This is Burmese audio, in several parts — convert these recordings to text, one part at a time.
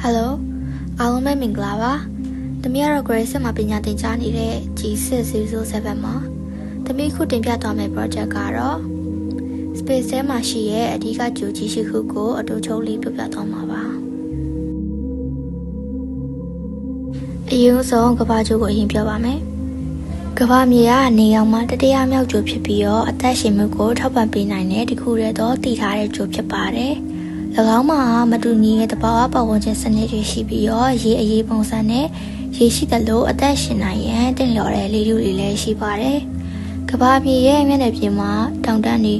Hello အားလုံးပဲမင်္ဂလာပါ။သမီးကတော့ Grade 7မှာပညာသင်ကြားနေတဲ့ G6007 မှာသမီးခုတင်ပြသွားမယ့် project ကတော့ Space ထဲမှာရှိရဲ့အဓိကကြိုကြီးရှိခုကိုအတူချုပ်လေးပြပြသွားမှာပါ။အရင်ဆုံးကမ္ဘာကြိုကိုအရင်ပြောပါမယ်။ကမ္ဘာမြေကနေအောင်မှာတတိယမြောက်ကြိုဖြစ်ပြီးတော့အသက်ရှင်မှုကိုထောက်ပံ့ပေးနိုင်တဲ့ဒီခုရဲတော့တည်ထားတဲ့ကြိုဖြစ်ပါတယ်။၎င်းမှာမတူညီတဲ့တဘာဝပတ်ဝန်းကျင်စနစ်တွေရှိပြီးတော့ရေအရေးပုံစံနဲ့ရေရှိသလိုအသက်ရှင်နိုင်ရန်တင့်လျော်တဲ့လေထုတွေလည်းရှိပါတယ်။ကမ္ဘာမြေရဲ့မျက်နှာပြင်မှာတောင်တန်းတွေ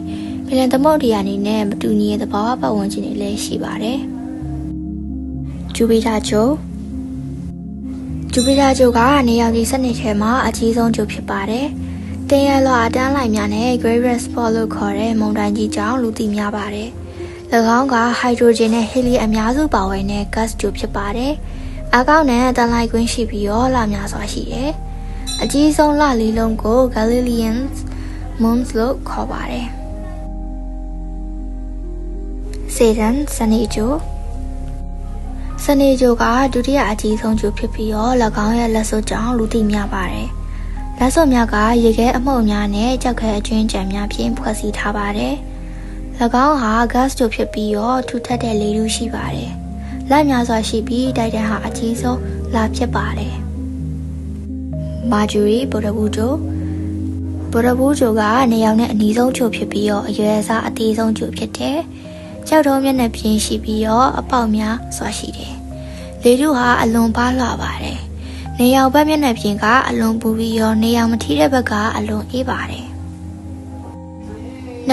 ပင်လယ်သမုဒ္ဒရာအနေနဲ့မတူညီတဲ့တဘာဝပတ်ဝန်းကျင်တွေလည်းရှိပါတယ်။ဂျူပီတာဂြိုလ်ကနေရောင်ခြည်စနစ်ထဲမှာအကြီးဆုံးဂြိုလ်ဖြစ်ပါတယ်။တင်ရလွှာအတန်းလိုက်များနဲ့ Great Red Spot လို့ခေါ်တဲ့မုန်တိုင်းကြီးကြောင့်လူသိများပါတယ်။၎င်းကဟိုက်ဒရိုဂျင်နဲ့ဟီလီအများစုပါဝင်တဲ့ gas ကြိုဖြစ်ပါတယ်။အကောက်နဲ့တန်လိုက်ကွင်းရှိပြီးတော့လများစွာရှိတယ်။အကြီးဆုံးလလေးလုံးကို Galilean moons လို့ခေါ်ပါတယ်။Saturn စနေကြိုကဒုတိယအကြီးဆုံးကြိုဖြစ်ပြီးတော့၎င်းရဲ့လက်စွပ်ကြောင့်လူသိများပါတယ်။လက်စွပ်များကရေခဲအမှုန့်များနဲ့ကြောက်ခဲအကျွင်းကြံများဖြင့်ဖွဲ့စည်းထားပါတယ်။၎င်းဟာ gas ကြိုဖြစ်ပြီးတော့ထူထပ်တဲ့လေထုရှိပါတယ်။လက်များစွာရှိပြီးတိုက်တန်းဟာအကြီးဆုံးလဖြစ်ပါတယ်။ Mercury ဗုဒ္ဓဘူးကြိုကနေရောင်နဲ့အနီးဆုံးကြိုဖြစ်ပြီးတော့အရွယ်အစားအသေးဆုံးကြိုဖြစ်တယ်။ကြောက်တုံးမျက်နှာပြင်ရှိပြီးတော့အပေါက်များစွာရှိတယ်။လေထုဟာအလွန်ပါးလွှပါတယ်။နေရောင်ဘက်မျက်နှာပြင်ကအလွန်ပူပြီးတော့နေရောင်မထိတဲ့ဘက်ကအလွန်အေးပါတယ်။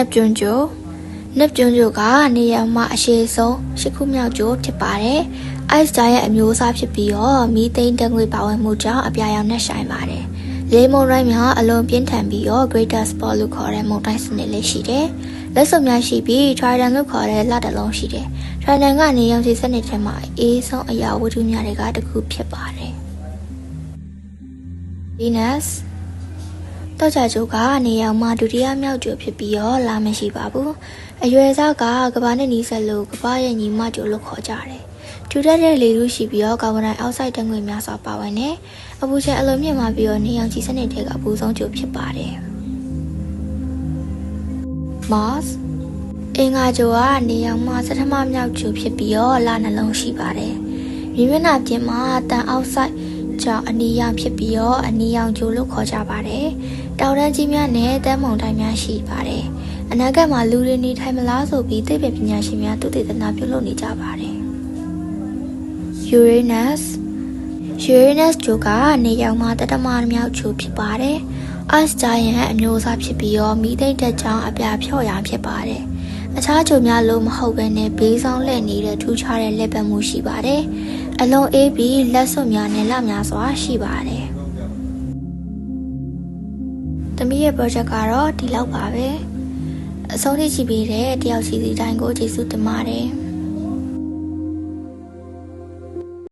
Neptune ကြိုကနေရောင်မှာအရှည်ဆုံး8ခုမြောက်ကြိုဖြစ်ပါတယ်။ Ice Giant ရဲ့အမျိုးအစားဖြစ်ပြီးတော့မီသိန်းဓာတ်ငွေ့ပါဝင်မှုကြောင့်အပြာရောင်နဲ့ဆိုင်ပါတယ်။လေမုန်တိုင်းများအလွန်ပြင်းထန်ပြီးတော့ Greater Spot လို့ခေါ်တဲ့မုန်တိုင်းစနစ်လေးရှိတယ်။လက်စုပ်များရှိပြီး Trident လို့ခေါ်တဲ့လတစ်လုံးရှိတယ်။ Trident ကနေရောင်ခြည်စနစ်ထဲမှာအေးဆုံးအရာဝတ္ထုများတွေကတစ်ခုဖြစ်ပါတယ်။ Venus တောကြကြိုကနေရောင်မှာဒုတိယမြောက်ကြိုဖြစ်ပြီးတော့လာမရှိပါဘူး။အရွယ်စားကကမ္ဘာနဲ့နီးစပ်လို့ကမ္ဘာရဲ့ညီမကြိုလို့ခေါ်ကြတယ်။ထူထပ်တဲ့လေထုရှိပြီးတော့ကာဗွန်ဒိုင်အောက်ဆိုက်ဓာတ်ငွေ့များစွာပါဝင်တယ်။အပူချိန်အလွန်မြင့်မာပြီးတော့နေရောင်ခြည်စနစ်တွေကအပူဆုံးကြိုဖြစ်ပါတယ်။ Mars အင်္ဂါကြိုကနေရောင်မှာဆဌမမြောက်ကြိုဖြစ်ပြီးတော့လနှလုံးရှိပါတယ်။မြေမျက်နှာပြင်မှာတန်အောက်ဆိုက်ကြောင့်အနီရောင်ဖြစ်ပြီးတော့အနီရောင်ကြိုလို့ခေါ်ကြပါတယ်။တောင်တန်းကြီးများနဲ့တဲမုန်တိုင်းများရှိပါတယ်။အနာဂတ်မှာလူတွေနေထိုင်မလားဆိုပြီးသိပ္ပံပညာရှင်များသုတေသနပြုလုပ်နေကြပါတယ်။ Uranus ကြိုကနေရောင်မှာတတမမြောက်ကြိုဖြစ်ပါတယ်။ Ice Giant အမျိုးအစားဖြစ်ပြီးတော့မီသိန်းဓာတ်ကြောင့်အပြာဖြော့ရောင်ဖြစ်ပါတယ်။အခြားကြိုများလို့မဟုတ်ဘဲနဲ့ဘေးဆောင်လှည့်နေတဲ့ထူးခြားတဲ့လက်ပတ်မှုရှိပါတယ်။အလွန်အေးပြီးလက်စွပ်များနဲ့လများစွာရှိပါတယ်။သမီးရဲ့ project ကတော့ဒီလောက်ပါပဲ။အဆုံးထိကြည့်ပေးတဲ့တယောက်စီစီတိုင်းကိုကျေးဇူးတင်ပါတယ်။